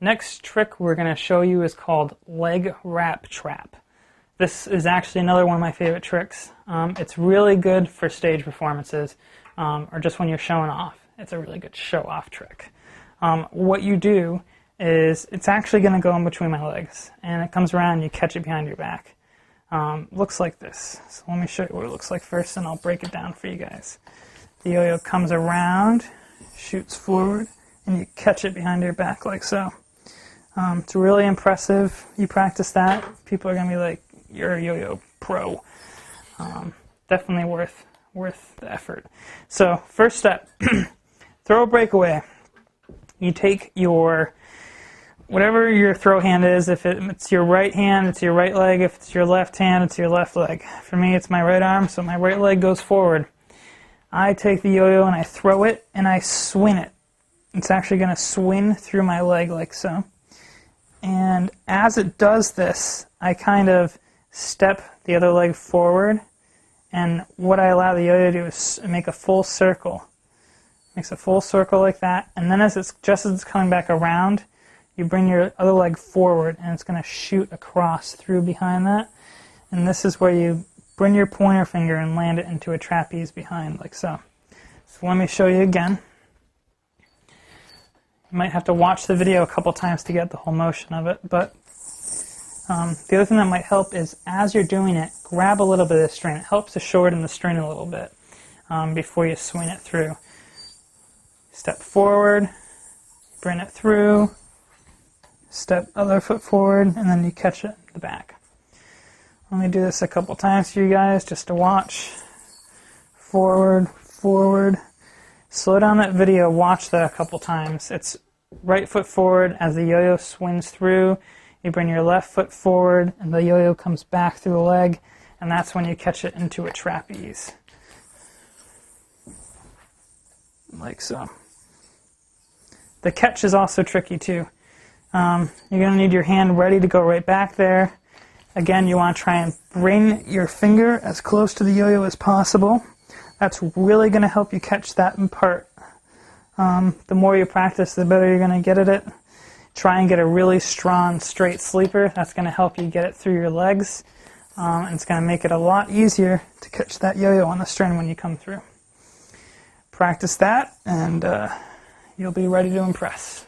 Next trick we're going to show you is called leg wrap trap. This is actually another one of my favorite tricks. It's really good for stage performances or just when you're showing off. It's a really good show-off trick. What you do is it's actually going to go in between my legs, and it comes around and you catch it behind your back. Looks like this. So let me show you what it looks like first, and I'll break it down for you guys. The yo-yo comes around, shoots forward, and you catch it behind your back like so. It's really impressive. You practice that, people are going to be like, you're a yo-yo pro. Definitely worth the effort. So first step, throw a breakaway. You take your, whatever your throw hand is, if it's your right hand, it's your right leg. If it's your left hand, it's your left leg. For me, it's my right arm, so my right leg goes forward. I take the yo-yo and I throw it and I swing it. It's actually going to swing through my leg like so. And as it does this, I kind of step the other leg forward, and what I allow the yo-yo to do is make a full circle. Makes a full circle like that, and then just as it's coming back around, you bring your other leg forward, and it's going to shoot across through behind that. And this is where you bring your pointer finger and land it into a trapeze behind, like so. So let me show you again. You might have to watch the video a couple times to get the whole motion of it, but the other thing that might help is as you're doing it, grab a little bit of the string. It helps to shorten the string a little bit before you swing it through. Step forward, bring it through, step other foot forward, and then you catch it in the back. Let me do this a couple times for you guys just to watch. Forward, forward. Slow down that video, watch that a couple times. It's right foot forward as the yo-yo swings through. You bring your left foot forward, and the yo-yo comes back through the leg, and that's when you catch it into a trapeze. Like so. The catch is also tricky too. You're going to need your hand ready to go right back there. Again, you want to try and bring your finger as close to the yo-yo as possible. That's really going to help you catch that in part. The more you practice, the better you're going to get at it. Try and get a really strong straight sleeper. That's going to help you get it through your legs. And it's going to make it a lot easier to catch that yo-yo on the string when you come through. Practice that, and you'll be ready to impress.